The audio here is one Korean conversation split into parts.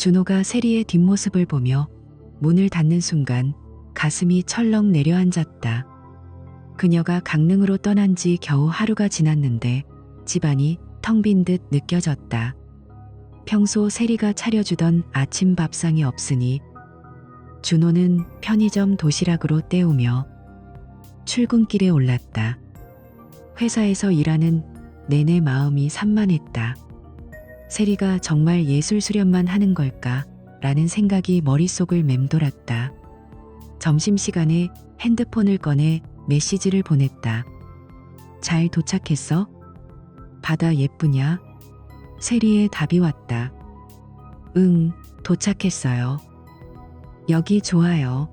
준호가 세리의 뒷모습을 보며 문을 닫는 순간 가슴이 철렁 내려앉았다. 그녀가 강릉으로 떠난 지 겨우 하루가 지났는데 집안이 텅 빈 듯 느껴졌다. 평소 세리가 차려주던 아침 밥상이 없으니 준호는 편의점 도시락으로 때우며 출근길에 올랐다. 회사에서 일하는 내내 마음이 산만했다. 세리가 정말 예술 수련만 하는 걸까? 라는 생각이 머릿속을 맴돌았다. 점심시간에 핸드폰을 꺼내 메시지를 보냈다. 잘 도착했어? 바다 예쁘냐? 세리의 답이 왔다. 응, 도착했어요. 여기 좋아요.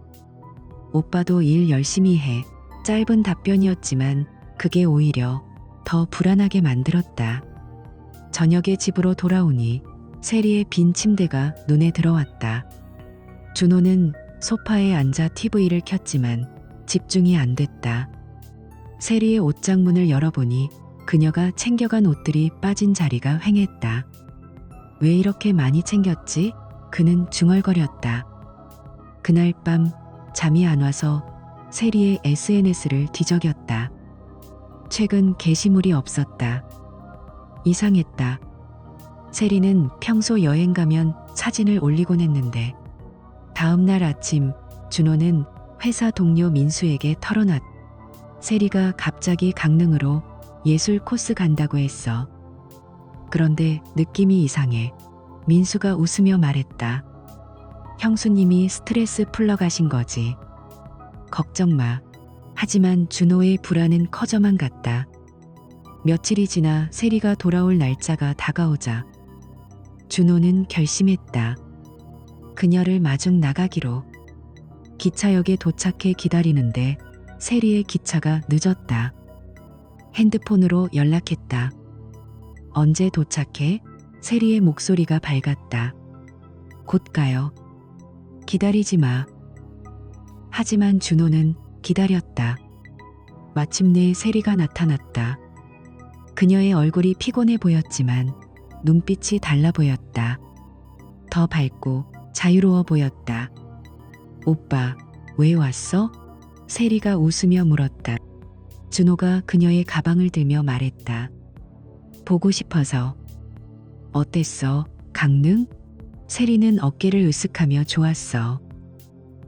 오빠도 일 열심히 해. 짧은 답변이었지만 그게 오히려 더 불안하게 만들었다. 저녁에 집으로 돌아오니 세리의 빈 침대가 눈에 들어왔다. 준호는 소파에 앉아 TV를 켰지만 집중이 안 됐다. 세리의 옷장문을 열어보니 그녀가 챙겨간 옷들이 빠진 자리가 휑했다. 왜 이렇게 많이 챙겼지? 그는 중얼거렸다. 그날 밤 잠이 안 와서 세리의 SNS를 뒤적였다. 최근 게시물이 없었다. 이상했다. 세리는 평소 여행 가면 사진을 올리곤 했는데 다음 날 아침 준호는 회사 동료 민수에게 털어놨다. 세리가 갑자기 강릉으로 예술 코스 간다고 했어. 그런데 느낌이 이상해. 민수가 웃으며 말했다. 형수님이 스트레스 풀러 가신 거지. 걱정 마. 하지만 준호의 불안은 커져만 갔다. 며칠이 지나 세리가 돌아올 날짜가 다가오자 준호는 결심했다. 그녀를 마중 나가기로. 기차역에 도착해 기다리는데 세리의 기차가 늦었다. 핸드폰으로 연락했다. 언제 도착해? 세리의 목소리가 밝았다. 곧 가요. 기다리지 마. 하지만 준호는 기다렸다. 마침내 세리가 나타났다. 그녀의 얼굴이 피곤해 보였지만 눈빛이 달라 보였다. 더 밝고 자유로워 보였다. 오빠, 왜 왔어? 세리가 웃으며 물었다. 준호가 그녀의 가방을 들며 말했다. 보고 싶어서. 어땠어? 강릉? 세리는 어깨를 으쓱하며 좋았어.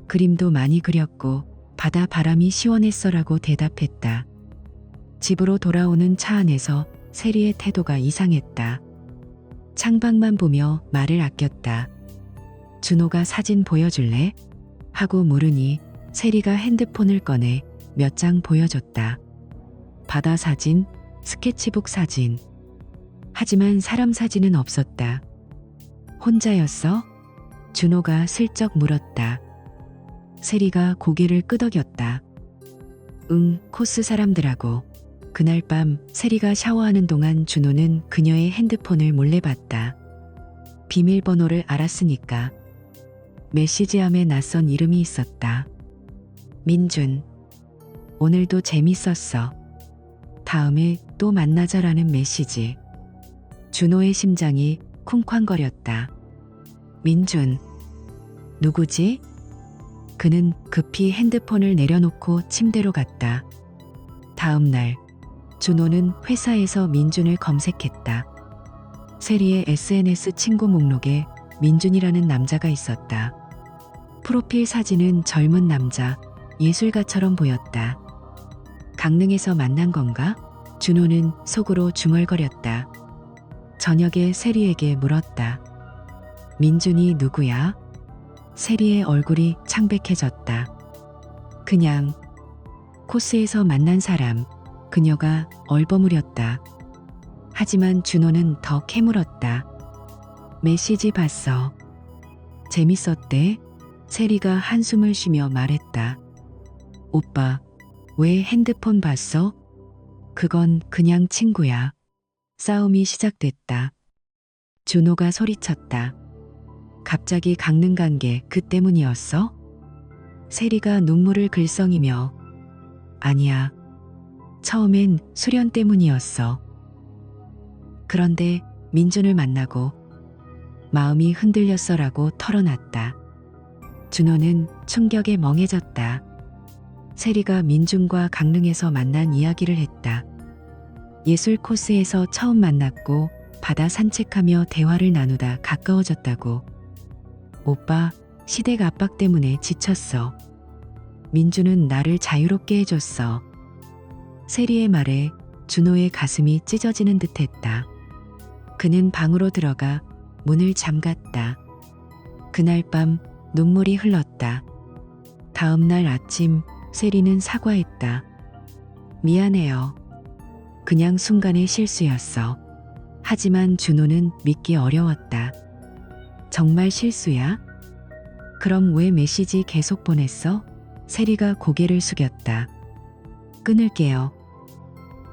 그림도 많이 그렸고 바다 바람이 시원했어라고 대답했다. 집으로 돌아오는 차 안에서 세리의 태도가 이상했다. 창밖만 보며 말을 아꼈다. 준호가 사진 보여줄래? 하고 물으니 세리가 핸드폰을 꺼내 몇 장 보여줬다. 바다 사진, 스케치북 사진. 하지만 사람 사진은 없었다. 혼자였어? 준호가 슬쩍 물었다. 세리가 고개를 끄덕였다. 응, 코스 사람들하고. 그날 밤 세리가 샤워하는 동안 준호는 그녀의 핸드폰을 몰래 봤다. 비밀번호를 알았으니까. 메시지함에 낯선 이름이 있었다. 민준. 오늘도 재밌었어. 다음에 또 만나자라는 메시지. 준호의 심장이 쿵쾅거렸다. 민준. 누구지? 그는 급히 핸드폰을 내려놓고 침대로 갔다. 다음 날 준호는 회사에서 민준을 검색했다. 세리의 SNS 친구 목록에 민준이라는 남자가 있었다. 프로필 사진은 젊은 남자, 예술가처럼 보였다. 강릉에서 만난 건가? 준호는 속으로 중얼거렸다. 저녁에 세리에게 물었다. 민준이 누구야? 세리의 얼굴이 창백해졌다. 그냥 코스에서 만난 사람. 그녀가 얼버무렸다. 하지만 준호는 더 캐물었다. 메시지 봤어. 재밌었대? 세리가 한숨을 쉬며 말했다. 오빠, 왜 핸드폰 봤어? 그건 그냥 친구야. 싸움이 시작됐다. 준호가 소리쳤다. 갑자기 강릉 간 게 그 때문이었어? 세리가 눈물을 글썽이며 아니야. 처음엔 수련 때문이었어. 그런데 민준을 만나고 마음이 흔들렸어라고 털어놨다. 준호는 충격에 멍해졌다. 세리가 민준과 강릉에서 만난 이야기를 했다. 예술 코스에서 처음 만났고 바다 산책하며 대화를 나누다 가까워졌다고. 오빠, 시댁 압박 때문에 지쳤어. 민준은 나를 자유롭게 해줬어. 세리의 말에 준호의 가슴이 찢어지는 듯했다. 그는 방으로 들어가 문을 잠갔다. 그날 밤 눈물이 흘렀다. 다음 날 아침 세리는 사과했다. 미안해요. 그냥 순간의 실수였어. 하지만 준호는 믿기 어려웠다. 정말 실수야? 그럼 왜 메시지 계속 보냈어? 세리가 고개를 숙였다. 끊을게요.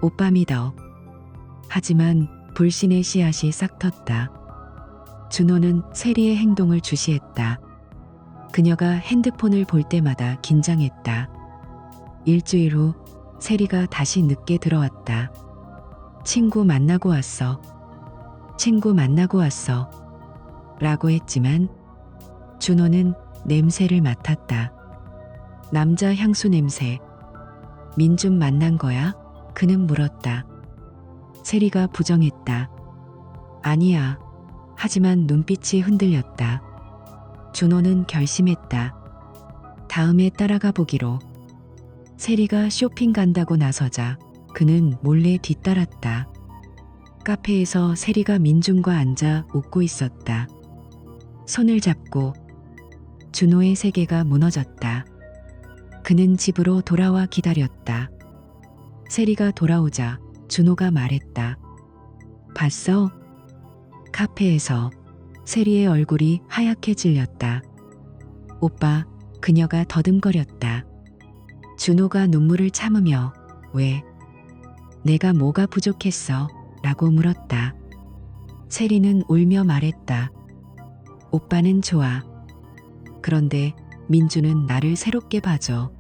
오빠 믿어. 하지만 불신의 씨앗이 싹 텄다. 준호는 세리의 행동을 주시했다. 그녀가 핸드폰을 볼 때마다 긴장했다. 일주일 후 세리가 다시 늦게 들어왔다. 친구 만나고 왔어. 친구 만나고 왔어. 라고 했지만 준호는 냄새를 맡았다. 남자 향수 냄새. 민준 만난 거야? 그는 물었다. 세리가 부정했다. 아니야. 하지만 눈빛이 흔들렸다. 준호는 결심했다. 다음에 따라가 보기로. 세리가 쇼핑 간다고 나서자 그는 몰래 뒤따랐다. 카페에서 세리가 민준과 앉아 웃고 있었다. 손을 잡고 준호의 세계가 무너졌다. 그는 집으로 돌아와 기다렸다. 세리가 돌아오자 준호가 말했다. 봤어? 카페에서 세리의 얼굴이 하얗게 질렸다. 오빠, 그녀가 더듬거렸다. 준호가 눈물을 참으며 왜? 내가 뭐가 부족했어? 라고 물었다. 세리는 울며 말했다. 오빠는 좋아. 그런데 민주는 나를 새롭게 봐줘.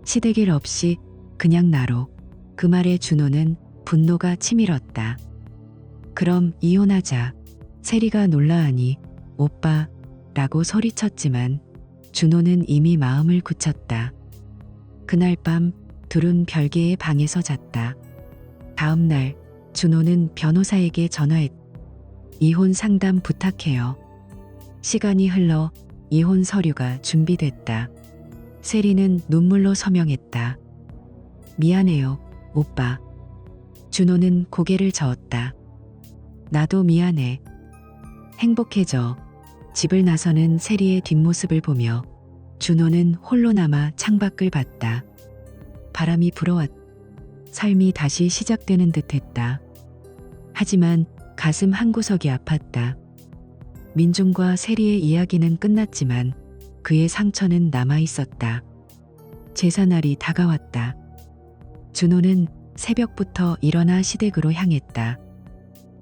시댁일 없이 그냥 나로. 그 말에 준호는 분노가 치밀었다. 그럼 이혼하자. 세리가 놀라하니 오빠 라고 소리쳤지만 준호는 이미 마음을 굳혔다. 그날 밤 둘은 별개의 방에서 잤다. 다음 날 준호는 변호사에게 전화했다. 이혼 상담 부탁해요. 시간이 흘러 이혼 서류가 준비됐다. 세리는 눈물로 서명했다. 미안해요, 오빠. 준호는 고개를 저었다. 나도 미안해. 행복해져. 집을 나서는 세리의 뒷모습을 보며 준호는 홀로 남아 창밖을 봤다. 바람이 불어왔다. 삶이 다시 시작되는 듯했다. 하지만 가슴 한구석이 아팠다. 민준과 세리의 이야기는 끝났지만 그의 상처는 남아있었다. 제사날이 다가왔다. 준호는 새벽부터 일어나 시댁으로 향했다.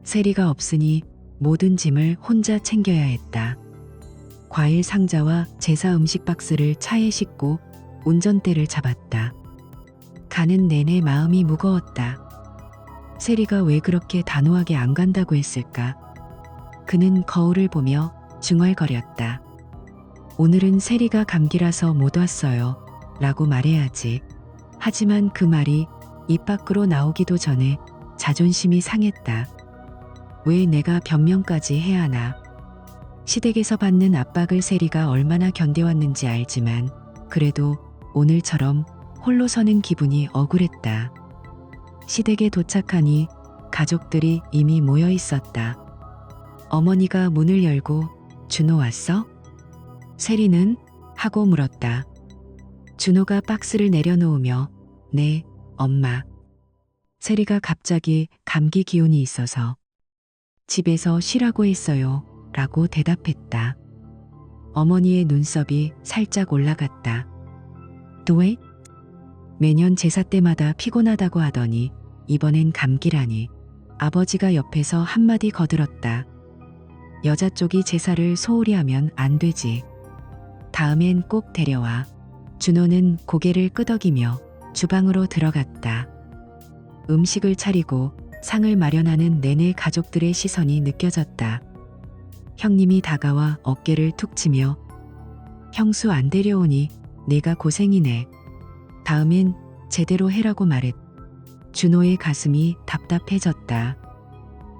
세리가 없으니 모든 짐을 혼자 챙겨야 했다. 과일 상자와 제사 음식 박스를 차에 싣고 운전대를 잡았다. 가는 내내 마음이 무거웠다. 세리가 왜 그렇게 단호하게 안 간다고 했을까? 그는 거울을 보며 중얼거렸다. 오늘은 세리가 감기라서 못 왔어요. 라고 말해야지. 하지만 그 말이 입 밖으로 나오기도 전에 자존심이 상했다. 왜 내가 변명까지 해야 하나? 시댁에서 받는 압박을 세리가 얼마나 견뎌왔는지 알지만 그래도 오늘처럼 홀로 서는 기분이 억울했다. 시댁에 도착하니 가족들이 이미 모여 있었다. 어머니가 문을 열고 준호 왔어? 세리는? 하고 물었다. 준호가 박스를 내려놓으며 네, 엄마. 세리가 갑자기 감기 기운이 있어서 집에서 쉬라고 했어요. 라고 대답했다. 어머니의 눈썹이 살짝 올라갔다. 또 왜? 매년 제사 때마다 피곤하다고 하더니 이번엔 감기라니. 아버지가 옆에서 한마디 거들었다. 여자 쪽이 제사를 소홀히 하면 안 되지. 다음엔 꼭 데려와. 준호는 고개를 끄덕이며 주방으로 들어갔다. 음식을 차리고 상을 마련하는 내내 가족들의 시선이 느껴졌다. 형님이 다가와 어깨를 툭 치며 형수 안 데려오니 내가 고생이네. 다음엔 제대로 해라고 말했. 준호의 가슴이 답답해졌다.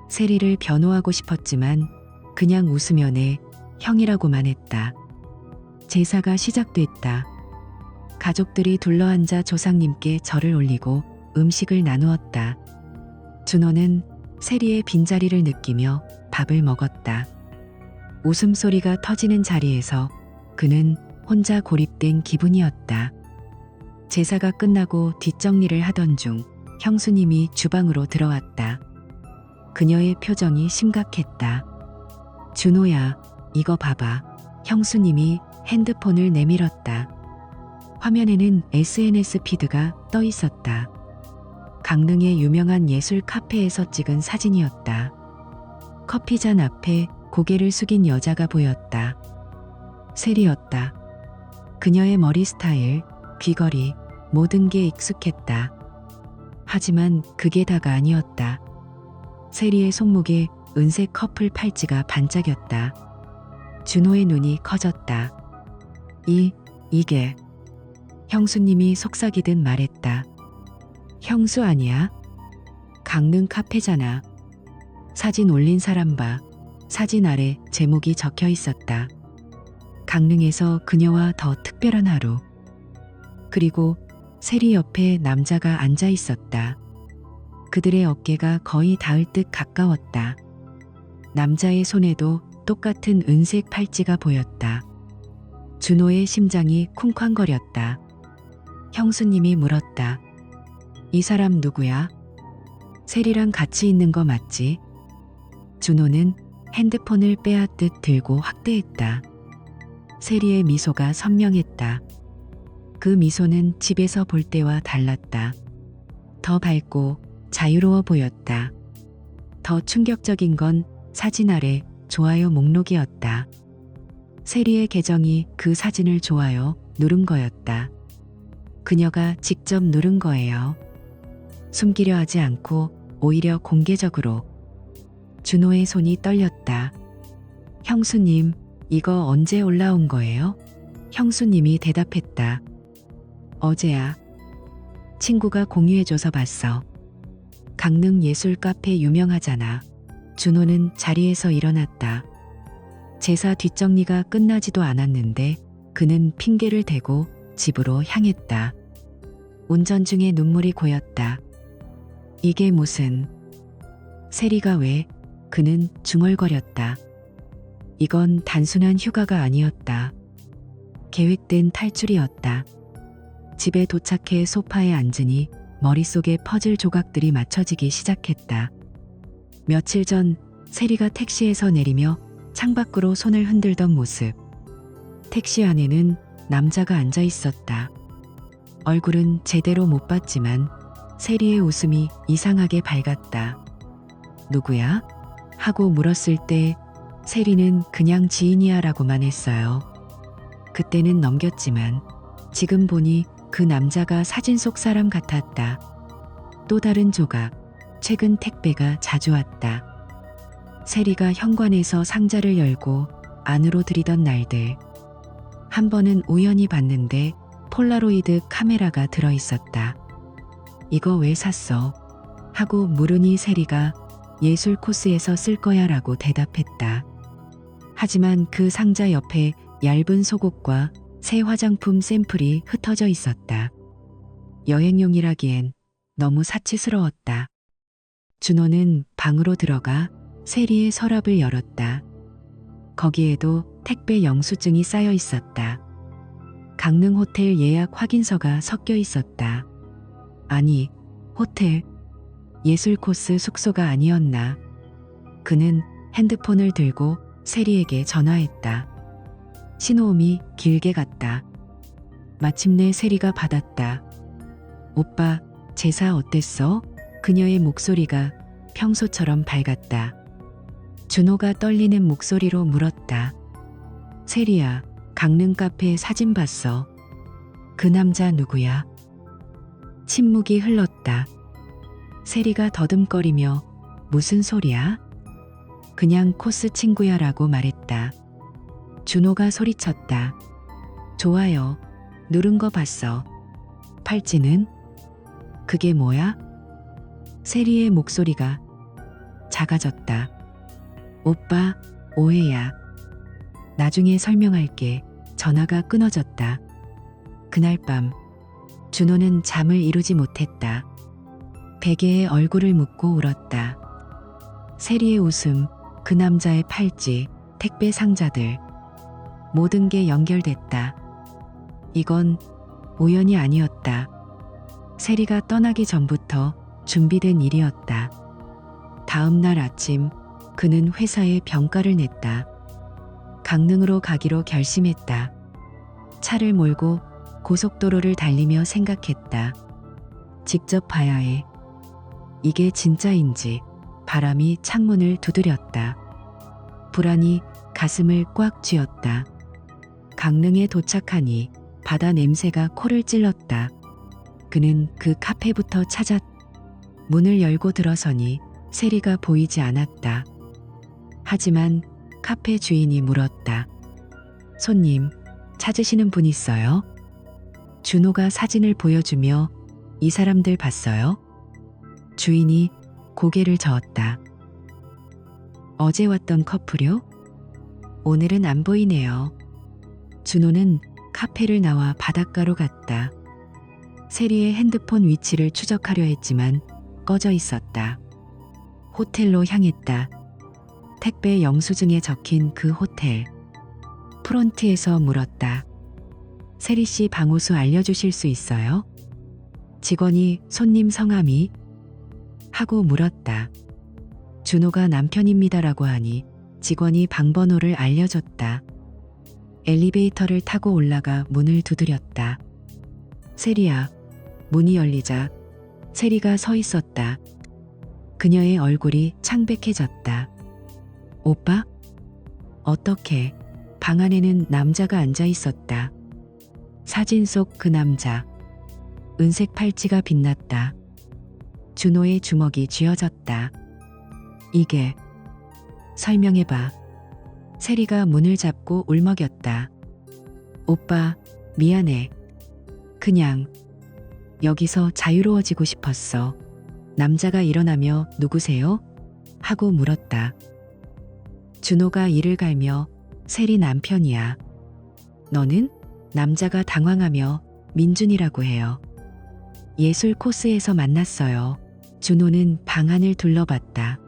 세리를 변호하고 싶었지만 그냥 웃으며 내 형이라고만 했다. 제사가 시작됐다. 가족들이 둘러앉아 조상님께 절을 올리고 음식을 나누었다. 준호는 세리의 빈자리를 느끼며 밥을 먹었다. 웃음소리가 터지는 자리에서 그는 혼자 고립된 기분이었다. 제사가 끝나고 뒷정리를 하던 중 형수님이 주방으로 들어왔다. 그녀의 표정이 심각했다. 준호야, 이거 봐봐. 형수님이 핸드폰을 내밀었다. 화면에는 SNS 피드가 떠 있었다. 강릉의 유명한 예술 카페에서 찍은 사진이었다. 커피잔 앞에 고개를 숙인 여자가 보였다. 세리였다. 그녀의 머리 스타일, 귀걸이, 모든 게 익숙했다. 하지만 그게 다가 아니었다. 세리의 손목에 은색 커플 팔찌가 반짝였다. 준호의 눈이 커졌다. 이게 형수님이 속삭이듯 말했다. 형수 아니야? 강릉 카페잖아. 사진 올린 사람 봐. 사진 아래 제목이 적혀 있었다. 강릉에서 그녀와 더 특별한 하루. 그리고 세리 옆에 남자가 앉아 있었다. 그들의 어깨가 거의 닿을 듯 가까웠다. 남자의 손에도 똑같은 은색 팔찌가 보였다. 준호의 심장이 쿵쾅거렸다. 형수님이 물었다. 이 사람 누구야? 세리랑 같이 있는 거 맞지? 준호는 핸드폰을 빼앗듯 들고 확대했다. 세리의 미소가 선명했다. 그 미소는 집에서 볼 때와 달랐다. 더 밝고 자유로워 보였다. 더 충격적인 건 사진 아래 좋아요 목록이었다. 세리의 계정이 그 사진을 좋아요 누른 거였다. 그녀가 직접 누른 거예요. 숨기려 하지 않고 오히려 공개적으로. 준호의 손이 떨렸다. 형수님, 이거 언제 올라온 거예요? 형수님이 대답했다. 어제야. 친구가 공유해줘서 봤어. 강릉 예술 카페 유명하잖아. 준호는 자리에서 일어났다. 제사 뒷정리가 끝나지도 않았는데 그는 핑계를 대고 집으로 향했다. 운전 중에 눈물이 고였다. 이게 무슨... 세리가 왜... 그는 중얼거렸다. 이건 단순한 휴가가 아니었다. 계획된 탈출이었다. 집에 도착해 소파에 앉으니 머릿속에 퍼즐 조각들이 맞춰지기 시작했다. 며칠 전 세리가 택시에서 내리며 창밖으로 손을 흔들던 모습. 택시 안에는 남자가 앉아 있었다. 얼굴은 제대로 못 봤지만 세리의 웃음이 이상하게 밝았다. 누구야? 하고 물었을 때 세리는 그냥 지인이야 라고만 했어요. 그때는 넘겼지만 지금 보니 그 남자가 사진 속 사람 같았다. 또 다른 조각. 최근 택배가 자주 왔다. 세리가 현관에서 상자를 열고 안으로 들이던 날들. 한 번은 우연히 봤는데 폴라로이드 카메라가 들어있었다. 이거 왜 샀어? 하고 물으니 세리가 예술 코스에서 쓸 거야 라고 대답했다. 하지만 그 상자 옆에 얇은 속옷과 새 화장품 샘플이 흩어져 있었다. 여행용이라기엔 너무 사치스러웠다. 준호는 방으로 들어가 세리의 서랍을 열었다. 거기에도 택배 영수증이 쌓여 있었다. 강릉 호텔 예약 확인서가 섞여 있었다. 아니, 호텔, 예술 코스 숙소가 아니었나. 그는 핸드폰을 들고 세리에게 전화했다. 신호음이 길게 갔다. 마침내 세리가 받았다. 오빠, 제사 어땠어? 그녀의 목소리가 평소처럼 밝았다. 준호가 떨리는 목소리로 물었다. 세리야, 강릉 카페 사진 봤어. 그 남자 누구야? 침묵이 흘렀다. 세리가 더듬거리며 무슨 소리야? 그냥 코스 친구야라고 말했다. 준호가 소리쳤다. 좋아요. 누른 거 봤어. 팔찌는? 그게 뭐야? 세리의 목소리가 작아졌다. 오빠, 오해야. 나중에 설명할게. 전화가 끊어졌다. 그날 밤 준호는 잠을 이루지 못했다. 베개에 얼굴을 묻고 울었다. 세리의 웃음, 그 남자의 팔찌, 택배 상자들. 모든 게 연결됐다. 이건 우연이 아니었다. 세리가 떠나기 전부터 준비된 일이었다. 다음 날 아침 그는 회사에 병가를 냈다. 강릉으로 가기로 결심했다. 차를 몰고 고속도로를 달리며 생각했다. 직접 봐야 해. 이게 진짜인지. 바람이 창문을 두드렸다. 불안이 가슴을 꽉 쥐었다. 강릉에 도착하니 바다 냄새가 코를 찔렀다. 그는 그 카페부터 찾았다. 문을 열고 들어서니 세리가 보이지 않았다. 하지만 카페 주인이 물었다. 손님, 찾으시는 분 있어요? 준호가 사진을 보여주며 이 사람들 봤어요? 주인이 고개를 저었다. 어제 왔던 커플요? 오늘은 안 보이네요. 준호는 카페를 나와 바닷가로 갔다. 세리의 핸드폰 위치를 추적하려 했지만 꺼져 있었다. 호텔로 향했다. 택배 영수증에 적힌 그 호텔. 프론트에서 물었다. 세리 씨 방호수 알려주실 수 있어요? 직원이 손님 성함이? 하고 물었다. 준호가 남편입니다라고 하니 직원이 방번호를 알려줬다. 엘리베이터를 타고 올라가 문을 두드렸다. 세리야. 문이 열리자 세리가 서 있었다. 그녀의 얼굴이 창백해졌다. 오빠? 어떻게? 방 안에는 남자가 앉아 있었다. 사진 속 그 남자. 은색 팔찌가 빛났다. 준호의 주먹이 쥐어졌다. 이게. 설명해봐. 세리가 문을 잡고 울먹였다. 오빠, 미안해. 그냥 여기서 자유로워지고 싶었어. 남자가 일어나며 누구세요? 하고 물었다. 준호가 이를 갈며 세리 남편이야. 너는? 남자가 당황하며 민준이라고 해요. 예술 코스에서 만났어요. 준호는 방 안을 둘러봤다.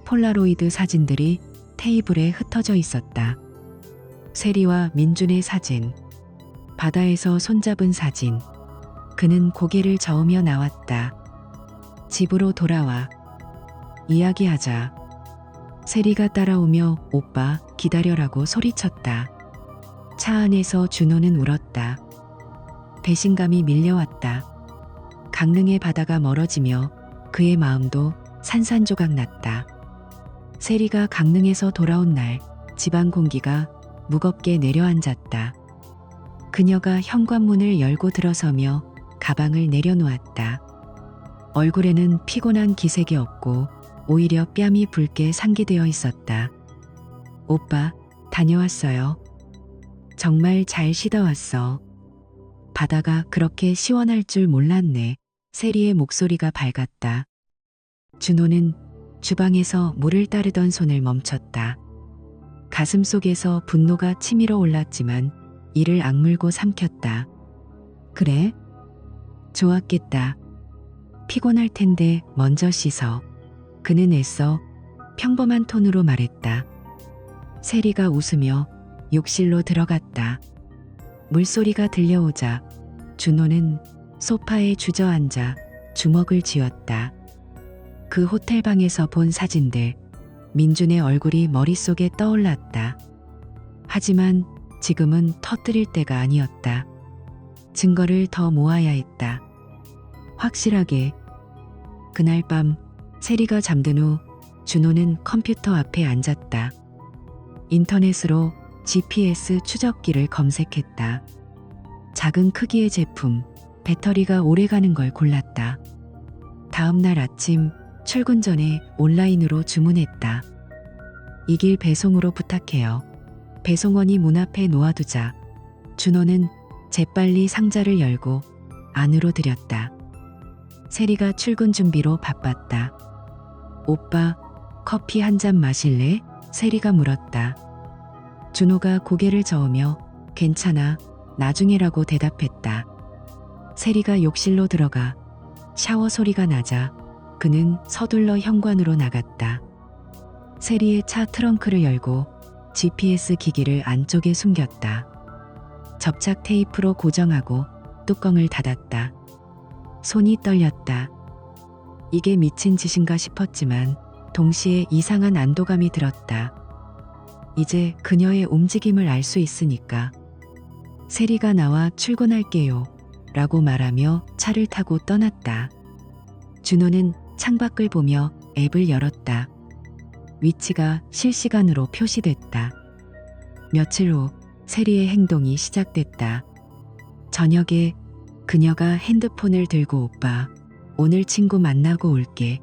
폴라로이드 사진들이 테이블에 흩어져 있었다. 세리와 민준의 사진. 바다에서 손잡은 사진. 그는 고개를 저으며 나왔다. 집으로 돌아와. 이야기하자. 세리가 따라오며 오빠 기다려라고 소리쳤다. 차 안에서 준호는 울었다. 배신감이 밀려왔다. 강릉의 바다가 멀어지며 그의 마음도 산산조각 났다. 세리가 강릉에서 돌아온 날 집안 공기가 무겁게 내려앉았다. 그녀가 현관문을 열고 들어서며 가방을 내려놓았다. 얼굴에는 피곤한 기색이 없고 오히려 뺨이 붉게 상기되어 있었다. 오빠, 다녀왔어요. 정말 잘 쉬다 왔어. 바다가 그렇게 시원할 줄 몰랐네. 세리의 목소리가 밝았다. 준호는 주방에서 물을 따르던 손을 멈췄다. 가슴속에서 분노가 치밀어 올랐지만 이를 악물고 삼켰다. 그래? 좋았겠다. 피곤할 텐데 먼저 씻어. 그는 애써 평범한 톤으로 말했다. 세리가 웃으며 욕실로 들어갔다. 물소리가 들려오자 준호는 소파에 주저앉아 주먹을 쥐었다. 그 호텔방에서 본 사진들, 민준의 얼굴이 머릿속에 떠올랐다. 하지만 지금은 터뜨릴 때가 아니었다. 증거를 더 모아야 했다. 확실하게. 그날 밤 세리가 잠든 후 준호는 컴퓨터 앞에 앉았다. 인터넷으로 GPS 추적기를 검색했다. 작은 크기의 제품, 배터리가 오래가는 걸 골랐다. 다음 날 아침 출근 전에 온라인으로 주문했다. 이 길 배송으로 부탁해요. 배송원이 문 앞에 놓아두자 준호는 재빨리 상자를 열고 안으로 들였다. 세리가 출근 준비로 바빴다. 오빠, 커피 한 잔 마실래? 세리가 물었다. 준호가 고개를 저으며 괜찮아, 나중에라고 대답했다. 세리가 욕실로 들어가 샤워 소리가 나자 그는 서둘러 현관으로 나갔다. 세리의 차 트렁크를 열고 GPS 기기를 안쪽에 숨겼다. 접착 테이프로 고정하고 뚜껑을 닫았다. 손이 떨렸다. 이게 미친 짓인가 싶었지만 동시에 이상한 안도감이 들었다. 이제 그녀의 움직임을 알 수 있으니까. 세리가 나와 출근할게요 라고 말하며 차를 타고 떠났다. 준호는 창밖을 보며 앱을 열었다. 위치가 실시간으로 표시됐다. 며칠 후 세리의 행동이 시작됐다. 저녁에 그녀가 핸드폰을 들고 오빠, 오늘 친구 만나고 올게.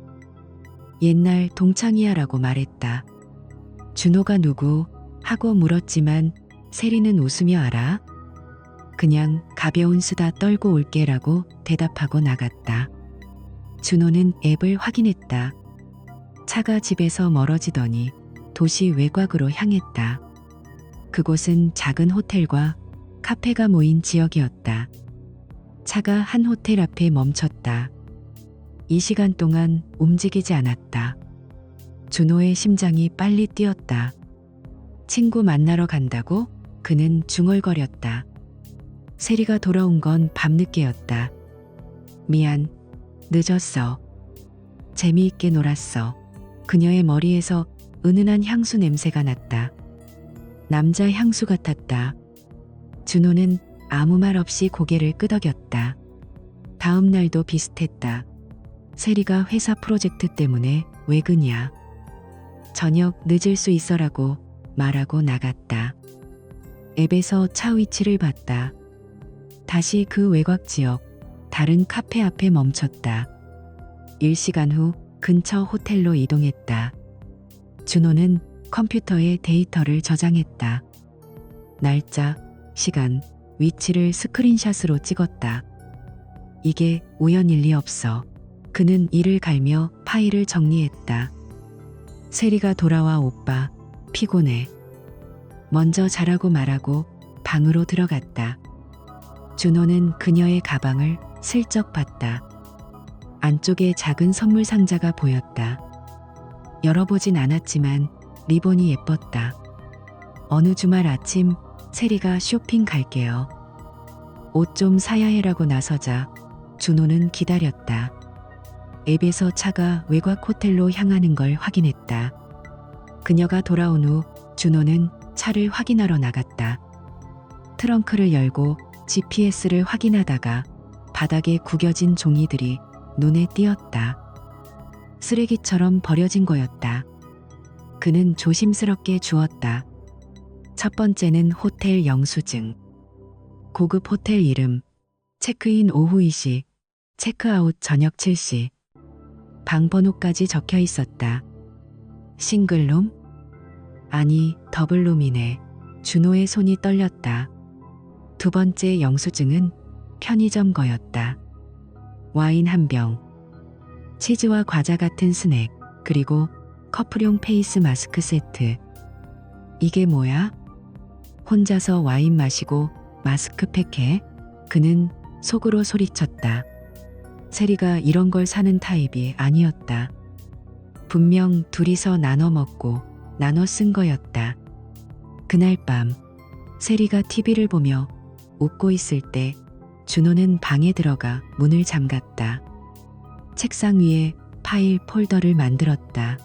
옛날 동창이야 라고 말했다. 준호가 누구? 하고 물었지만 세리는 웃으며 알아? 그냥 가벼운 수다 떨고 올게 라고 대답하고 나갔다. 준호는 앱을 확인했다. 차가 집에서 멀어지더니 도시 외곽으로 향했다. 그곳은 작은 호텔과 카페가 모인 지역이었다. 차가 한 호텔 앞에 멈췄다. 이 시간 동안 움직이지 않았다. 준호의 심장이 빨리 뛰었다. 친구 만나러 간다고? 그는 중얼거렸다. 세리가 돌아온 건 밤늦게였다. 미안, 늦었어. 재미있게 놀았어. 그녀의 머리에서 은은한 향수 냄새가 났다. 남자 향수 같았다. 준호는 아무 말 없이 고개를 끄덕였다. 다음 날도 비슷했다. 세리가 회사 프로젝트 때문에 외근이야. 저녁 늦을 수 있어라고 말하고 나갔다. 앱에서 차 위치를 봤다. 다시 그 외곽 지역, 다른 카페 앞에 멈췄다. 1시간 후 근처 호텔로 이동했다. 준호는 컴퓨터에 데이터를 저장했다. 날짜, 시간, 위치를 스크린샷으로 찍었다. 이게 우연일 리 없어. 그는 이를 갈며 파일을 정리했다. 세리가 돌아와 오빠, 피곤해. 먼저 자라고 말하고 방으로 들어갔다. 준호는 그녀의 가방을 슬쩍 봤다. 안쪽에 작은 선물 상자가 보였다. 열어보진 않았지만 리본이 예뻤다. 어느 주말 아침 세리가 쇼핑 갈게요. 옷 좀 사야 해라고 나서자 준호는 기다렸다. 앱에서 차가 외곽 호텔로 향하는 걸 확인했다. 그녀가 돌아온 후 준호는 차를 확인하러 나갔다. 트렁크를 열고 GPS를 확인하다가 바닥에 구겨진 종이들이 눈에 띄었다. 쓰레기처럼 버려진 거였다. 그는 조심스럽게 주었다. 첫 번째는 호텔 영수증. 고급 호텔 이름, 체크인 오후 2시, 체크아웃 저녁 7시. 방 번호까지 적혀 있었다. 싱글룸? 아니, 더블룸이네. 준호의 손이 떨렸다. 두 번째 영수증은 편의점 거였다. 와인 한 병, 치즈와 과자 같은 스낵, 그리고 커플용 페이스 마스크 세트. 이게 뭐야? 혼자서 와인 마시고 마스크팩해? 그는 속으로 소리쳤다. 세리가 이런 걸 사는 타입이 아니었다. 분명 둘이서 나눠 먹고 나눠 쓴 거였다. 그날 밤 세리가 TV를 보며 웃고 있을 때 준호는 방에 들어가 문을 잠갔다. 책상 위에 파일 폴더를 만들었다.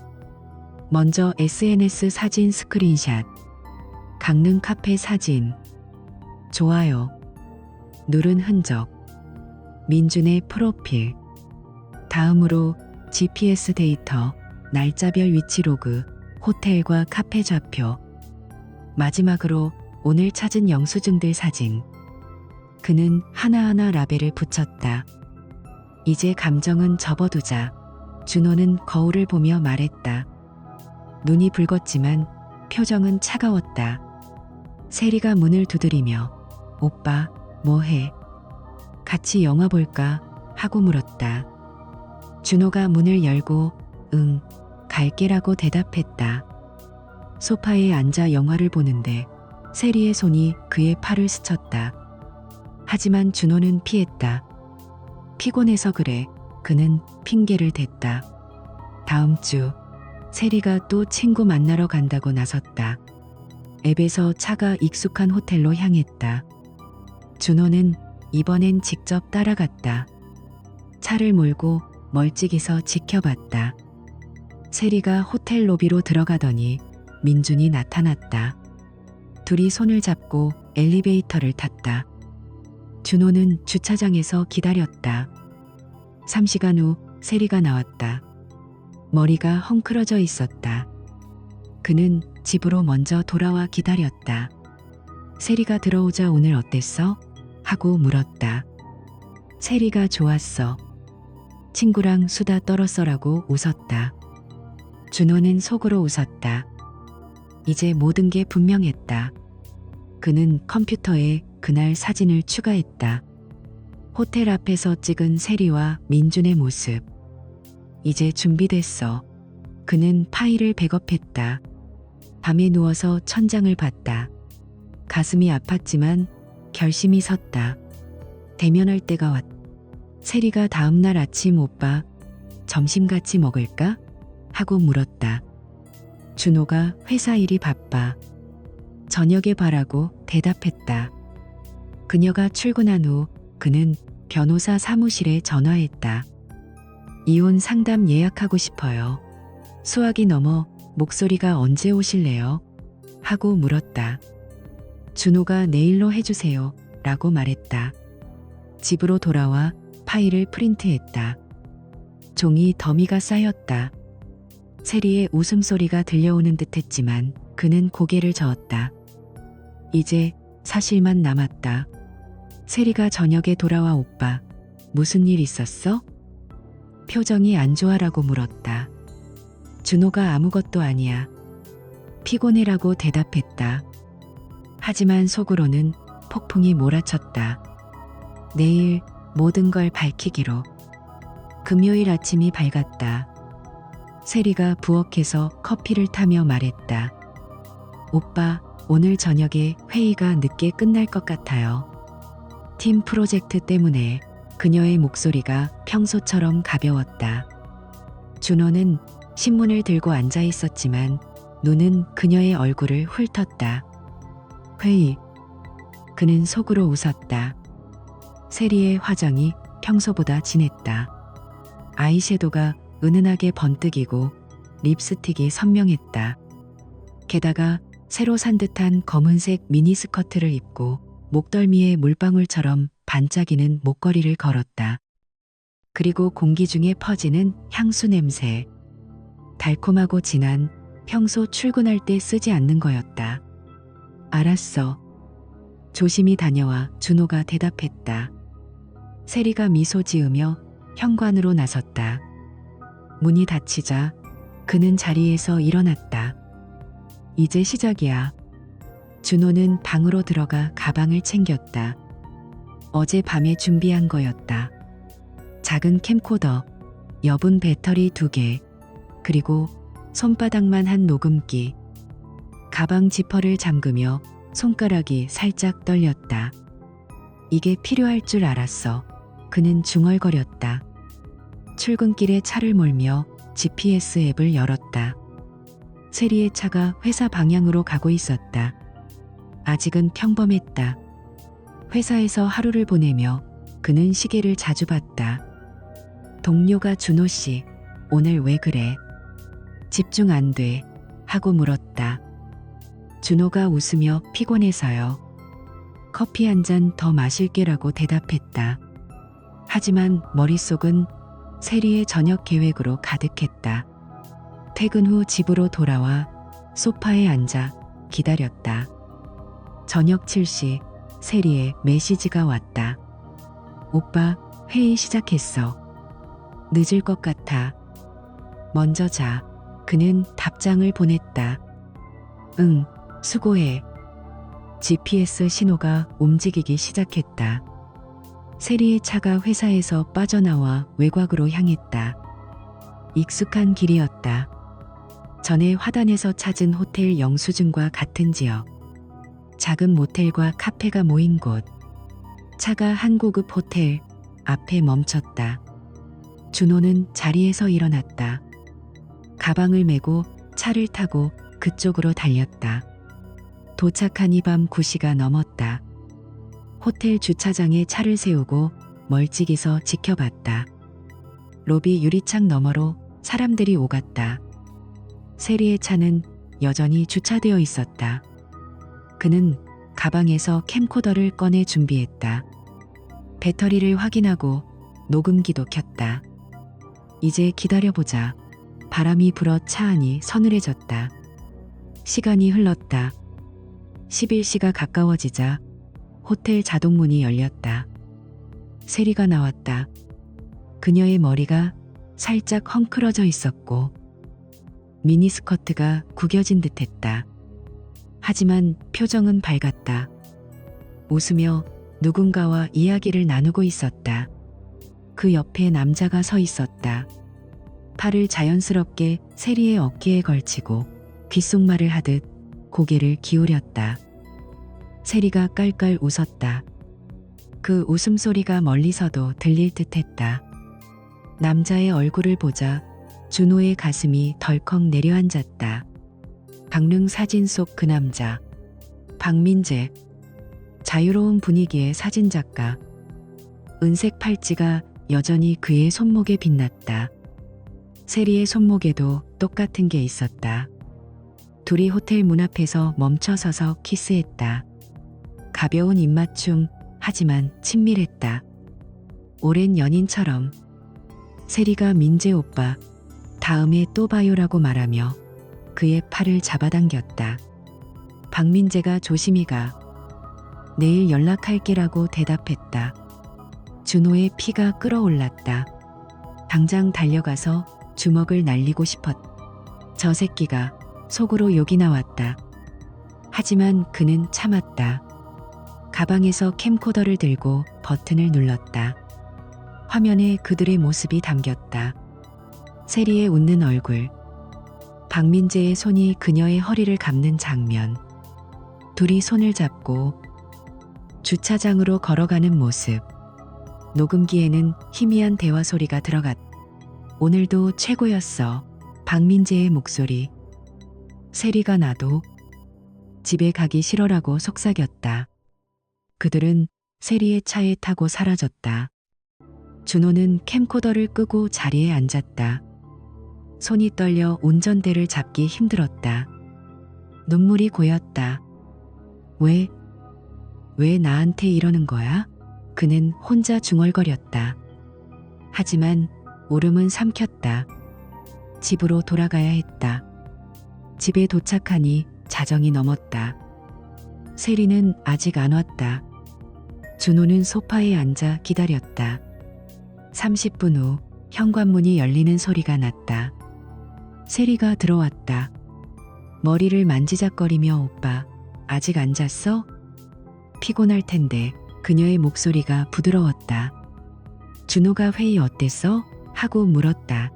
먼저 SNS 사진 스크린샷, 강릉 카페 사진, 좋아요, 누른 흔적, 민준의 프로필, 다음으로 GPS 데이터, 날짜별 위치 로그, 호텔과 카페 좌표, 마지막으로 오늘 찾은 영수증들 사진. 그는 하나하나 라벨을 붙였다. 이제 감정은 접어두자. 준호는 거울을 보며 말했다. 눈이 붉었지만 표정은 차가웠다. 세리가 문을 두드리며 오빠, 뭐해? 같이 영화 볼까? 하고 물었다. 준호가 문을 열고 응, 갈게라고 대답했다. 소파에 앉아 영화를 보는데 세리의 손이 그의 팔을 스쳤다. 하지만 준호는 피했다. 피곤해서 그래. 그는 핑계를 댔다. 다음 주 세리가 또 친구 만나러 간다고 나섰다. 앱에서 차가 익숙한 호텔로 향했다. 준호는 이번엔 직접 따라갔다. 차를 몰고 멀찍이서 지켜봤다. 세리가 호텔 로비로 들어가더니 민준이 나타났다. 둘이 손을 잡고 엘리베이터를 탔다. 준호는 주차장에서 기다렸다. 3시간 후 세리가 나왔다. 머리가 헝클어져 있었다. 그는 집으로 먼저 돌아와 기다렸다. 세리가 들어오자 오늘 어땠어? 하고 물었다. 세리가 좋았어. 친구랑 수다 떨었어라고 웃었다. 준호는 속으로 웃었다. 이제 모든 게 분명했다. 그는 컴퓨터에 그날 사진을 추가했다. 호텔 앞에서 찍은 세리와 민준의 모습. 이제 준비됐어. 그는 파일을 백업했다. 밤에 누워서 천장을 봤다. 가슴이 아팠지만 결심이 섰다. 대면할 때가 왔다. 세리가 다음날 아침 오빠, 점심 같이 먹을까? 하고 물었다. 준호가 회사 일이 바빠. 저녁에 봐라고 대답했다. 그녀가 출근한 후 그는 변호사 사무실에 전화했다. 이혼 상담 예약하고 싶어요. 수학이 넘어 목소리가 언제 오실래요? 하고 물었다. 준호가 내일로 해주세요. 라고 말했다. 집으로 돌아와 파일을 프린트했다. 종이 더미가 쌓였다. 세리의 웃음소리가 들려오는 듯 했지만 그는 고개를 저었다. 이제 사실만 남았다. 세리가 저녁에 돌아와 오빠, 무슨 일 있었어? 표정이 안 좋아라고 물었다. 준호가 아무것도 아니야. 피곤해라고 대답했다. 하지만 속으로는 폭풍이 몰아쳤다. 내일 모든 걸 밝히기로. 금요일 아침이 밝았다. 세리가 부엌에서 커피를 타며 말했다. 오빠, 오늘 저녁에 회의가 늦게 끝날 것 같아요. 팀 프로젝트 때문에. 그녀의 목소리가 평소처럼 가벼웠다. 준호는 신문을 들고 앉아 있었지만 눈은 그녀의 얼굴을 훑었다. 회의. 그는 속으로 웃었다. 세리의 화장이 평소보다 진했다. 아이섀도가 은은하게 번뜩이고 립스틱이 선명했다. 게다가 새로 산 듯한 검은색 미니스커트를 입고 목덜미에 물방울처럼 반짝이는 목걸이를 걸었다. 그리고 공기 중에 퍼지는 향수 냄새. 달콤하고 진한, 평소 출근할 때 쓰지 않는 거였다. 알았어. 조심히 다녀와. 준호가 대답했다. 세리가 미소 지으며 현관으로 나섰다. 문이 닫히자 그는 자리에서 일어났다. 이제 시작이야. 준호는 방으로 들어가 가방을 챙겼다. 어젯밤에 준비한 거였다. 작은 캠코더, 여분 배터리 2개, 그리고 손바닥만 한 녹음기. 가방 지퍼를 잠그며 손가락이 살짝 떨렸다. 이게 필요할 줄 알았어. 그는 중얼거렸다. 출근길에 차를 몰며 GPS 앱을 열었다. 세리의 차가 회사 방향으로 가고 있었다. 아직은 평범했다. 회사에서 하루를 보내며 그는 시계를 자주 봤다. 동료가 준호 씨, 오늘 왜 그래? 집중 안 돼. 하고 물었다. 준호가 웃으며 피곤해서요. 커피 한 잔 더 마실게라고 대답했다. 하지만 머릿속은 세리의 저녁 계획으로 가득했다. 퇴근 후 집으로 돌아와 소파에 앉아 기다렸다. 저녁 7시 세리의 메시지가 왔다. 오빠, 회의 시작했어. 늦을 것 같아. 먼저 자. 그는 답장을 보냈다. 응, 수고해. GPS 신호가 움직이기 시작했다. 세리의 차가 회사에서 빠져나와 외곽으로 향했다. 익숙한 길이었다. 전에 화단에서 찾은 호텔 영수증과 같은 지역. 작은 모텔과 카페가 모인 곳. 차가 한 고급 호텔 앞에 멈췄다. 준호는 자리에서 일어났다. 가방을 메고 차를 타고 그쪽으로 달렸다. 도착한 이 밤 9시가 넘었다. 호텔 주차장에 차를 세우고 멀찍이서 지켜봤다. 로비 유리창 너머로 사람들이 오갔다. 세리의 차는 여전히 주차되어 있었다. 그는 가방에서 캠코더를 꺼내 준비했다. 배터리를 확인하고 녹음기도 켰다. 이제 기다려보자. 바람이 불어 차 안이 서늘해졌다. 시간이 흘렀다. 11시가 가까워지자 호텔 자동문이 열렸다. 세리가 나왔다. 그녀의 머리가 살짝 헝클어져 있었고 미니스커트가 구겨진 듯했다. 하지만 표정은 밝았다. 웃으며 누군가와 이야기를 나누고 있었다. 그 옆에 남자가 서 있었다. 팔을 자연스럽게 세리의 어깨에 걸치고 귓속말을 하듯 고개를 기울였다. 세리가 깔깔 웃었다. 그 웃음소리가 멀리서도 들릴 듯했다. 남자의 얼굴을 보자 준호의 가슴이 덜컥 내려앉았다. 강릉 사진 속 그 남자. 박민재. 자유로운 분위기의 사진작가. 은색 팔찌가 여전히 그의 손목에 빛났다. 세리의 손목에도 똑같은 게 있었다. 둘이 호텔 문 앞에서 멈춰서서 키스했다. 가벼운 입맞춤, 하지만 친밀했다. 오랜 연인처럼. 세리가 민재 오빠, 다음에 또 봐요라고 말하며 그의 팔을 잡아당겼다. 박민재가 조심히 가. 내일 연락할게라고 대답했다. 준호의 피가 끓어올랐다. 당장 달려가서 주먹을 날리고 싶었다. 저 새끼가 속으로 욕이 나왔다. 하지만 그는 참았다. 가방에서 캠코더를 들고 버튼을 눌렀다. 화면에 그들의 모습이 담겼다. 세리의 웃는 얼굴. 박민재의 손이 그녀의 허리를 감는 장면. 둘이 손을 잡고 주차장으로 걸어가는 모습. 녹음기에는 희미한 대화 소리가 들어갔다. 오늘도 최고였어. 박민재의 목소리. 세리가 나도 집에 가기 싫어라고 속삭였다. 그들은 세리의 차에 타고 사라졌다. 준호는 캠코더를 끄고 자리에 앉았다. 손이 떨려 운전대를 잡기 힘들었다. 눈물이 고였다. 왜 나한테 이러는 거야? 그는 혼자 중얼거렸다. 하지만 울음은 삼켰다. 집으로 돌아가야 했다. 집에 도착하니 자정이 넘었다. 세리는 아직 안 왔다. 준호는 소파에 앉아 기다렸다. 30분 후 현관문이 열리는 소리가 났다. 세리가 들어왔다. 머리를 만지작거리며 오빠, 아직 안 잤어? 피곤할 텐데. 그녀의 목소리가 부드러웠다. 준호가 회의 어땠어? 하고 물었다.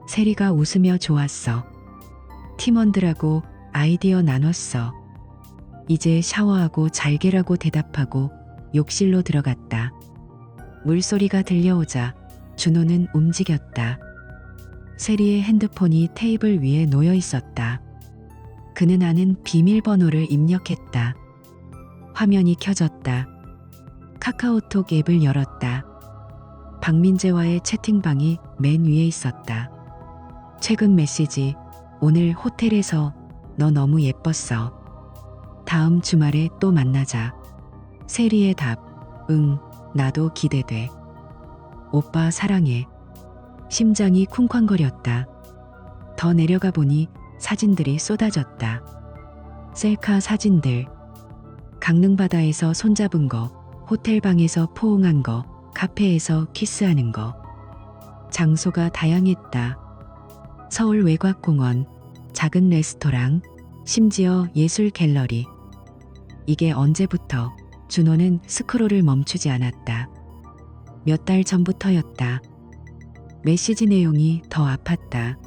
세리가 웃으며 좋았어. 팀원들하고 아이디어 나눴어. 이제 샤워하고 잘게라고 대답하고 욕실로 들어갔다. 물소리가 들려오자 준호는 움직였다. 세리의 핸드폰이 테이블 위에 놓여 있었다. 그는 아는 비밀번호를 입력했다. 화면이 켜졌다. 카카오톡 앱을 열었다. 박민재와의 채팅방이 맨 위에 있었다. 최근 메시지, 오늘 호텔에서 너 너무 예뻤어. 다음 주말에 또 만나자. 세리의 답, 응, 나도 기대돼. 오빠 사랑해. 심장이 쿵쾅거렸다. 더 내려가 보니 사진들이 쏟아졌다. 셀카 사진들. 강릉 바다에서 손잡은 거, 호텔 방에서 포옹한 거, 카페에서 키스하는 거. 장소가 다양했다. 서울 외곽공원, 작은 레스토랑, 심지어 예술 갤러리. 이게 언제부터? 준호는 스크롤을 멈추지 않았다. 몇 달 전부터였다. 메시지 내용이 더 아팠다.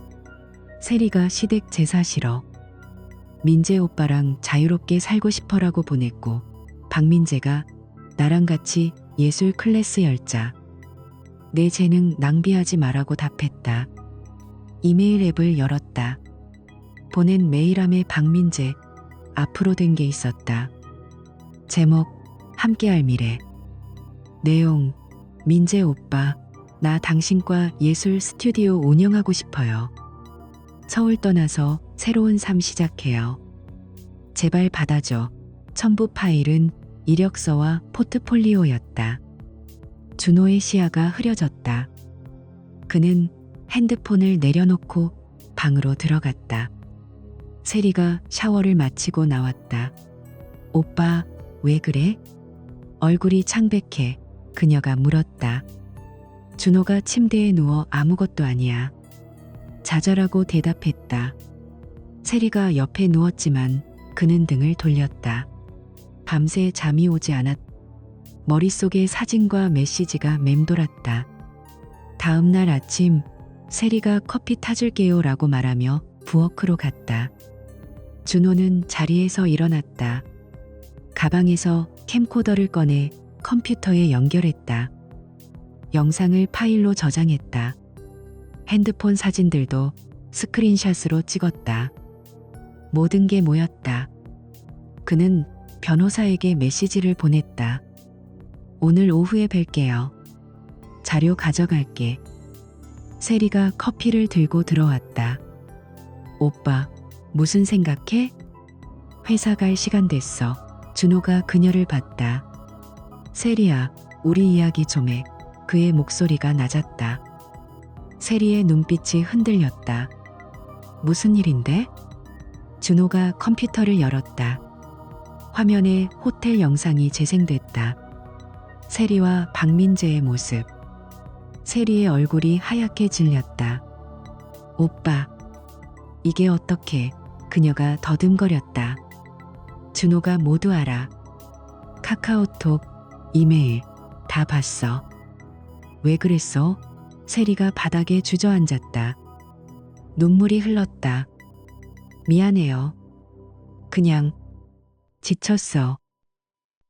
세리가 시댁 제사 싫어. 민재 오빠랑 자유롭게 살고 싶어라고 보냈고, 박민재가 나랑 같이 예술 클래스 열자. 내 재능 낭비하지 말라고 답했다. 이메일 앱을 열었다. 보낸 메일함에 박민재 앞으로 된 게 있었다. 제목 함께할 미래. 내용 민재 오빠, 나 당신과 예술 스튜디오 운영하고 싶어요. 서울 떠나서 새로운 삶 시작해요. 제발 받아줘. 첨부 파일은 이력서와 포트폴리오였다. 준호의 시야가 흐려졌다. 그는 핸드폰을 내려놓고 방으로 들어갔다. 세리가 샤워를 마치고 나왔다. 오빠, 왜 그래? 얼굴이 창백해 그녀가 물었다. 준호가 침대에 누워 아무것도 아니야. 좌절하고 대답했다. 세리가 옆에 누웠지만 그는 등을 돌렸다. 밤새 잠이 오지 않았. 머릿속에 사진과 메시지가 맴돌았다. 다음 날 아침 세리가 커피 타줄게요 라고 말하며 부엌으로 갔다. 준호는 자리에서 일어났다. 가방에서 캠코더를 꺼내 컴퓨터에 연결했다. 영상을 파일로 저장했다. 핸드폰 사진들도 스크린샷으로 찍었다. 모든 게 모였다. 그는 변호사에게 메시지를 보냈다. 오늘 오후에 뵐게요. 자료 가져갈게. 세리가 커피를 들고 들어왔다. 오빠, 무슨 생각해? 회사 갈 시간 됐어. 준호가 그녀를 봤다. 세리야, 우리 이야기 좀 해. 그의 목소리가 낮았다. 세리의 눈빛이 흔들렸다. 무슨 일인데? 준호가 컴퓨터를 열었다. 화면에 호텔 영상이 재생됐다. 세리와 박민재의 모습. 세리의 얼굴이 하얗게 질렸다. 오빠, 이게 어떻게? 그녀가 더듬거렸다. 준호가 모두 알아. 카카오톡, 이메일 다 봤어. 왜 그랬어? 세리가 바닥에 주저앉았다. 눈물이 흘렀다. 미안해요. 그냥 지쳤어.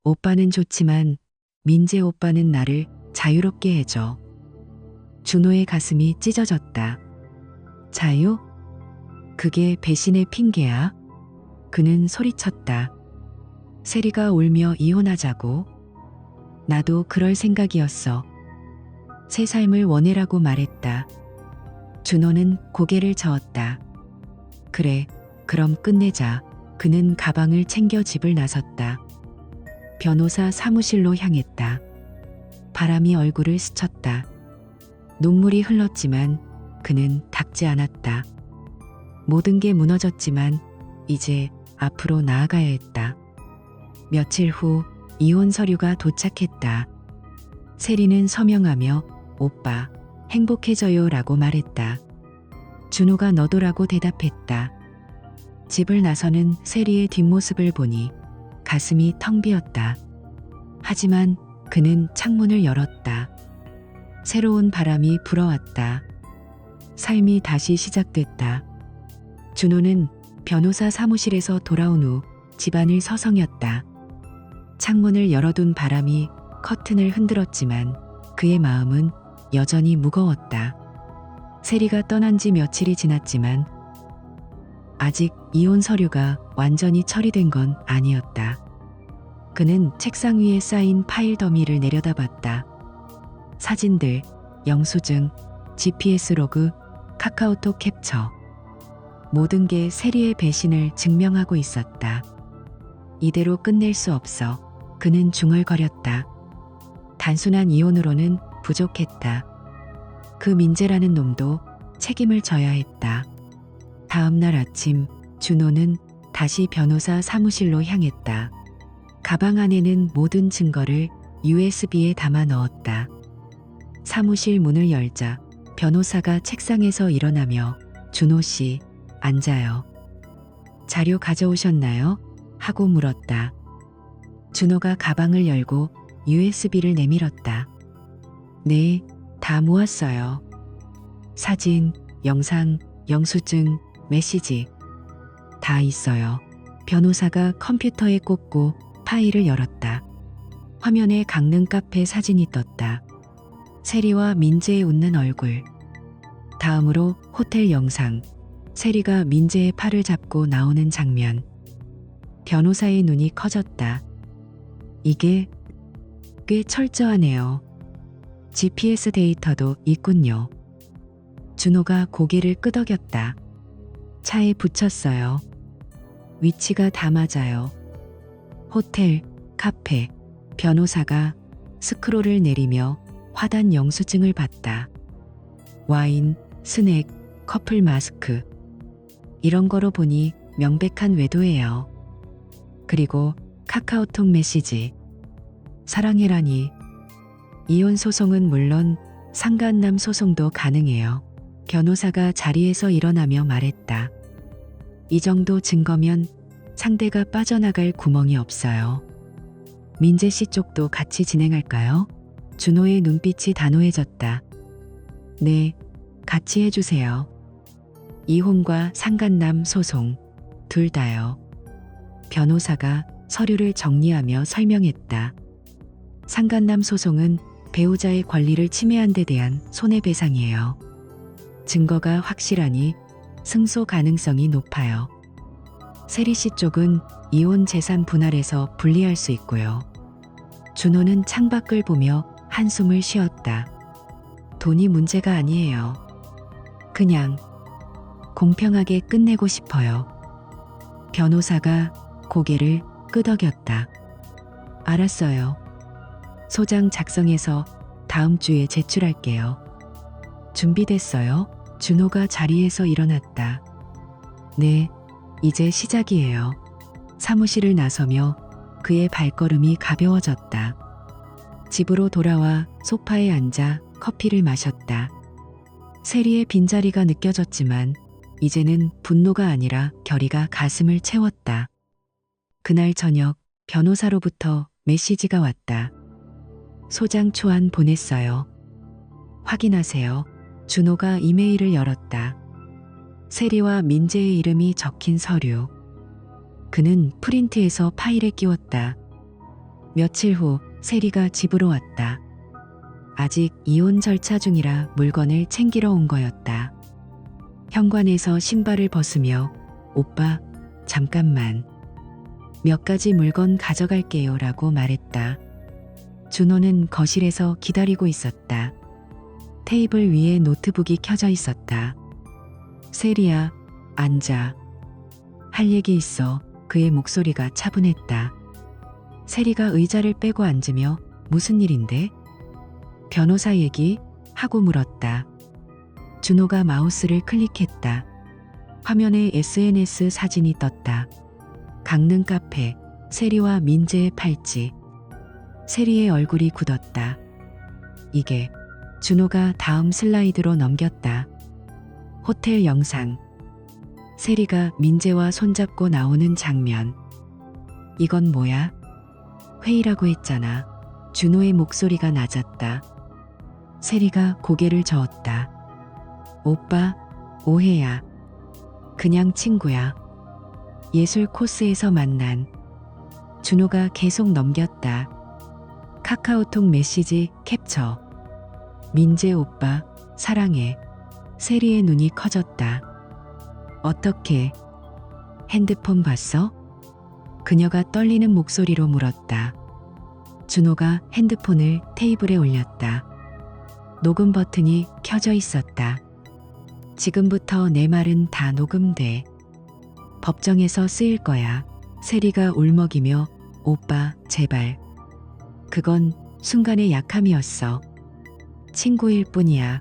오빠는 좋지만 민재 오빠는 나를 자유롭게 해줘. 준호의 가슴이 찢어졌다. 자유? 그게 배신의 핑계야? 그는 소리쳤다. 세리가 울며 이혼하자고? 나도 그럴 생각이었어. 새 삶을 원해라고 말했다. 준호는 고개를 저었다. 그래, 그럼 끝내자. 그는 가방을 챙겨 집을 나섰다. 변호사 사무실로 향했다. 바람이 얼굴을 스쳤다. 눈물이 흘렀지만 그는 닦지 않았다. 모든 게 무너졌지만 이제 앞으로 나아가야 했다. 며칠 후 이혼 서류가 도착했다. 세리는 서명하며 오빠, 행복해져요 라고 말했다. 준호가 너도라고 대답했다. 집을 나서는 세리의 뒷모습을 보니 가슴이 텅 비었다. 하지만 그는 창문을 열었다. 새로운 바람이 불어왔다. 삶이 다시 시작됐다. 준호는 변호사 사무실에서 돌아온 후 집안을 서성였다. 창문을 열어둔 바람이 커튼을 흔들었지만 그의 마음은 여전히 무거웠다. 세리가 떠난 지 며칠이 지났지만 아직 이혼 서류가 완전히 처리된 건 아니었다. 그는 책상 위에 쌓인 파일 더미를 내려다봤다. 사진들, 영수증, GPS 로그, 카카오톡 캡처. 모든 게 세리의 배신을 증명하고 있었다. 이대로 끝낼 수 없어. 그는 중얼거렸다. 단순한 이혼으로는 부족했다. 그 민재라는 놈도 책임을 져야 했다. 다음 날 아침 준호는 다시 변호사 사무실로 향했다. 가방 안에는 모든 증거를 USB에 담아 넣었다. 사무실 문을 열자 변호사가 책상에서 일어나며 준호 씨, 앉아요. 자료 가져오셨나요? 하고 물었다. 준호가 가방을 열고 USB를 내밀었다. 네, 다 모았어요. 사진, 영상, 영수증, 메시지. 다 있어요. 변호사가 컴퓨터에 꽂고 파일을 열었다. 화면에 강릉 카페 사진이 떴다. 세리와 민재의 웃는 얼굴. 다음으로 호텔 영상. 세리가 민재의 팔을 잡고 나오는 장면. 변호사의 눈이 커졌다. 이게 꽤 철저하네요. GPS 데이터도 있군요. 준호가 고개를 끄덕였다. 차에 붙였어요. 위치가 다 맞아요. 호텔, 카페. 변호사가 스크롤을 내리며 화단 영수증을 봤다. 와인, 스낵, 커플 마스크. 이런 거로 보니 명백한 외도예요. 그리고 카카오톡 메시지. 사랑해라니. 이혼 소송은 물론 상간남 소송도 가능해요. 변호사가 자리에서 일어나며 말했다. 이 정도 증거면 상대가 빠져나갈 구멍이 없어요. 민재 씨 쪽도 같이 진행할까요? 준호의 눈빛이 단호해졌다. 네, 같이 해주세요. 이혼과 상간남 소송, 둘 다요. 변호사가 서류를 정리하며 설명했다. 상간남 소송은 배우자의 권리를 침해한 데 대한 손해배상이에요. 증거가 확실하니 승소 가능성이 높아요. 세리 씨 쪽은 이혼 재산 분할에서 분리할 수 있고요. 준호는 창밖을 보며 한숨을 쉬었다. 돈이 문제가 아니에요. 그냥 공평하게 끝내고 싶어요. 변호사가 고개를 끄덕였다. 알았어요. 소장 작성해서 다음 주에 제출할게요. 준비됐어요? 준호가 자리에서 일어났다. 네, 이제 시작이에요. 사무실을 나서며 그의 발걸음이 가벼워졌다. 집으로 돌아와 소파에 앉아 커피를 마셨다. 세리의 빈자리가 느껴졌지만 이제는 분노가 아니라 결의가 가슴을 채웠다. 그날 저녁 변호사로부터 메시지가 왔다. 소장 초안 보냈어요. 확인하세요. 준호가 이메일을 열었다. 세리와 민재의 이름이 적힌 서류. 그는 프린트해서 파일에 끼웠다. 며칠 후 세리가 집으로 왔다. 아직 이혼 절차 중이라 물건을 챙기러 온 거였다. 현관에서 신발을 벗으며 오빠, 잠깐만. 몇 가지 물건 가져갈게요 라고 말했다. 준호는 거실에서 기다리고 있었다. 테이블 위에 노트북이 켜져 있었다. 세리야, 앉아. 할 얘기 있어. 그의 목소리가 차분했다. 세리가 의자를 빼고 앉으며 무슨 일인데? 변호사 얘기? 하고 물었다. 준호가 마우스를 클릭했다. 화면에 SNS 사진이 떴다. 강릉 카페, 세리와 민재의 팔찌. 세리의 얼굴이 굳었다. 이게 준호가 다음 슬라이드로 넘겼다. 호텔 영상. 세리가 민재와 손잡고 나오는 장면. 이건 뭐야? 회의라고 했잖아. 준호의 목소리가 낮았다. 세리가 고개를 저었다. 오빠, 오해야. 그냥 친구야. 예술 코스에서 만난. 준호가 계속 넘겼다. 카카오톡 메시지 캡처. 민재 오빠, 사랑해. 세리의 눈이 커졌다. 어떻게? 핸드폰 봤어? 그녀가 떨리는 목소리로 물었다. 준호가 핸드폰을 테이블에 올렸다. 녹음 버튼이 켜져 있었다. 지금부터 내 말은 다 녹음돼. 법정에서 쓰일 거야. 세리가 울먹이며 오빠, 제발. 그건 순간의 약함이었어. 친구일 뿐이야.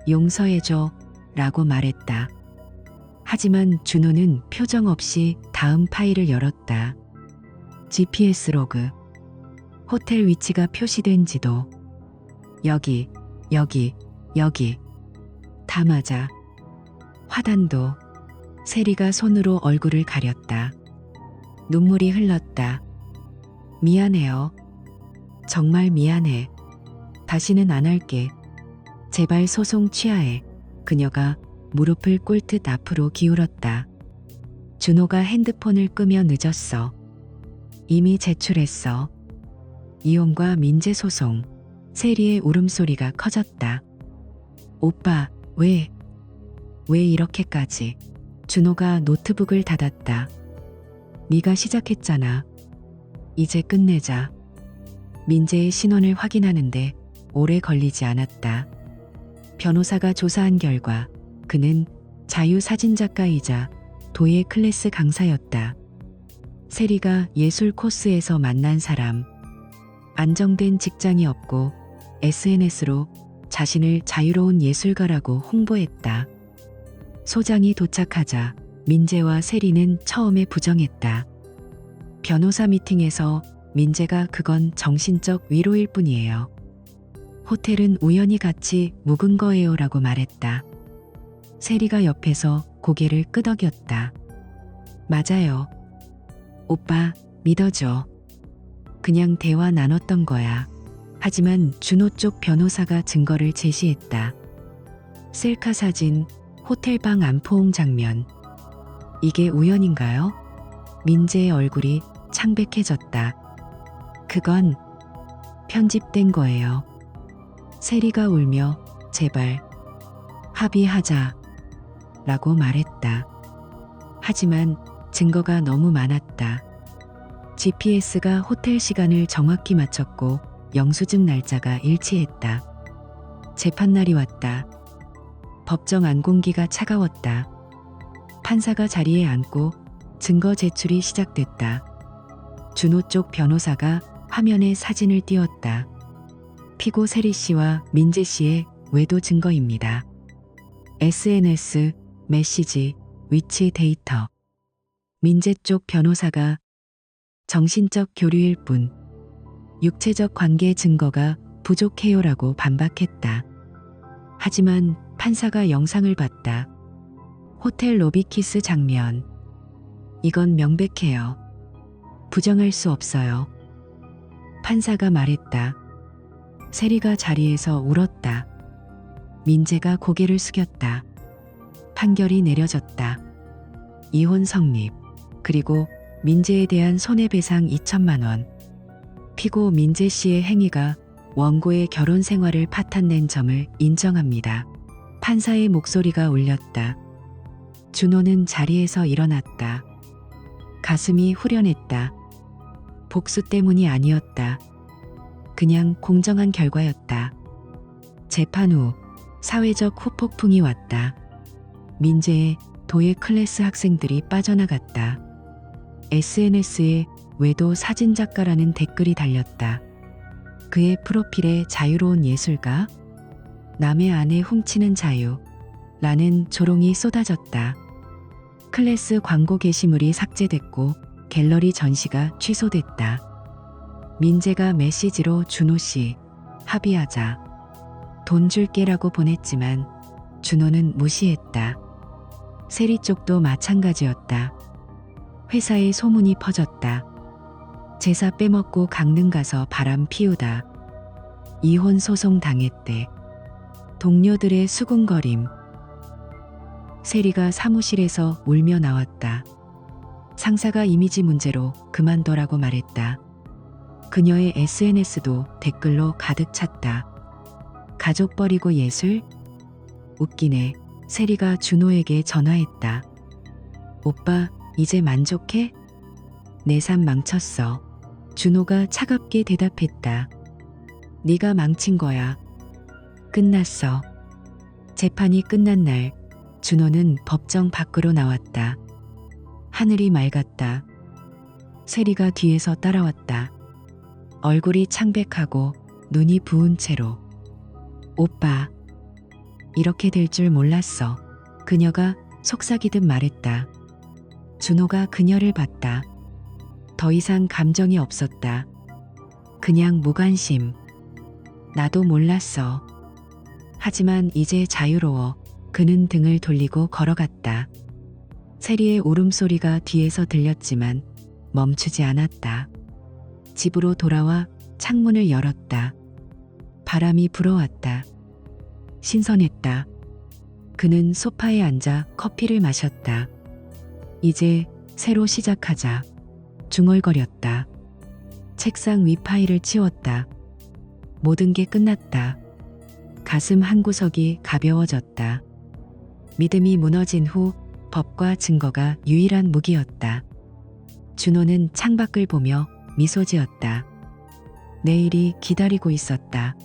용서해줘 라고 말했다. 하지만 준호는 표정 없이 다음 파일을 열었다. GPS 로그. 호텔 위치가 표시된 지도. 여기, 여기, 여기. 다 맞아. 화단도. 세리가 손으로 얼굴을 가렸다. 눈물이 흘렀다. 미안해요. 정말 미안해. 다시는 안 할게. 제발 소송 취하해. 그녀가 무릎을 꿇듯 앞으로 기울었다. 준호가 핸드폰을 끄며 늦었어. 이미 제출했어. 이혼과 민재 소송. 세리의 울음소리가 커졌다. 오빠, 왜 이렇게까지? 준호가 노트북을 닫았다. 네가 시작했잖아. 이제 끝내자. 민재의 신원을 확인하는데 오래 걸리지 않았다. 변호사가 조사한 결과 그는 자유사진작가이자 도예 클래스 강사였다. 세리가 예술 코스에서 만난 사람. 안정된 직장이 없고 SNS로 자신을 자유로운 예술가라고 홍보했다. 소장이 도착하자 민재와 세리는 처음에 부정했다. 변호사 미팅에서 민재가 그건 정신적 위로일 뿐이에요. 호텔은 우연히 같이 묵은 거예요 라고 말했다. 세리가 옆에서 고개를 끄덕였다. 맞아요. 오빠, 믿어줘. 그냥 대화 나눴던 거야. 하지만 준호 쪽 변호사가 증거를 제시했다. 셀카 사진, 호텔방 안포옹 장면. 이게 우연인가요? 민재의 얼굴이 창백해졌다. 그건 편집된 거예요. 세리가 울며 제발 합의하자 라고 말했다. 하지만 증거가 너무 많았다. GPS가 호텔 시간을 정확히 맞췄고 영수증 날짜가 일치했다. 재판날이 왔다. 법정 안공기가 차가웠다. 판사가 자리에 앉고 증거 제출이 시작됐다. 준호 쪽 변호사가 화면에 사진을 띄웠다. 피고 세리 씨와 민재 씨의 외도 증거입니다. SNS, 메시지, 위치 데이터. 민재 쪽 변호사가 정신적 교류일 뿐 육체적 관계 증거가 부족해요라고 반박했다. 하지만 판사가 영상을 봤다. 호텔 로비 키스 장면. 이건 명백해요. 부정할 수 없어요. 판사가 말했다. 세리가 자리에서 울었다. 민재가 고개를 숙였다. 판결이 내려졌다. 이혼 성립. 그리고 민재에 대한 손해배상 2천만 원. 피고 민재 씨의 행위가 원고의 결혼 생활을 파탄낸 점을 인정합니다. 판사의 목소리가 울렸다. 준호는 자리에서 일어났다. 가슴이 후련했다. 복수 때문이 아니었다. 그냥 공정한 결과였다. 재판 후 사회적 후폭풍이 왔다. 민재의 도예 클래스 학생들이 빠져나갔다. SNS에 외도 사진작가라는 댓글이 달렸다. 그의 프로필에 자유로운 예술가, 남의 아내 훔치는 자유 라는 조롱이 쏟아졌다. 클래스 광고 게시물이 삭제됐고 갤러리 전시가 취소됐다. 민재가 메시지로 준호 씨, 합의하자. 돈 줄게라고 보냈지만 준호는 무시했다. 세리 쪽도 마찬가지였다. 회사에 소문이 퍼졌다. 제사 빼먹고 강릉 가서 바람 피우다. 이혼 소송 당했대. 동료들의 수군거림. 세리가 사무실에서 울며 나왔다. 상사가 이미지 문제로 그만둬라고 말했다. 그녀의 SNS도 댓글로 가득 찼다. 가족 버리고 예술? 웃기네. 세리가 준호에게 전화했다. 오빠, 이제 만족해? 내 삶 망쳤어. 준호가 차갑게 대답했다. 네가 망친 거야. 끝났어. 재판이 끝난 날 준호는 법정 밖으로 나왔다. 하늘이 맑았다. 세리가 뒤에서 따라왔다. 얼굴이 창백하고 눈이 부은 채로. 오빠, 이렇게 될 줄 몰랐어. 그녀가 속삭이듯 말했다. 준호가 그녀를 봤다. 더 이상 감정이 없었다. 그냥 무관심. 나도 몰랐어. 하지만 이제 자유로워. 그는 등을 돌리고 걸어갔다. 세리의 울음소리가 뒤에서 들렸지만 멈추지 않았다. 집으로 돌아와 창문을 열었다. 바람이 불어왔다. 신선했다. 그는 소파에 앉아 커피를 마셨다. 이제 새로 시작하자. 중얼거렸다. 책상 위 파일을 치웠다. 모든 게 끝났다. 가슴 한구석이 가벼워졌다. 믿음이 무너진 후 법과 증거가 유일한 무기였다. 준호는 창밖을 보며 미소 지었다. 내일이 기다리고 있었다.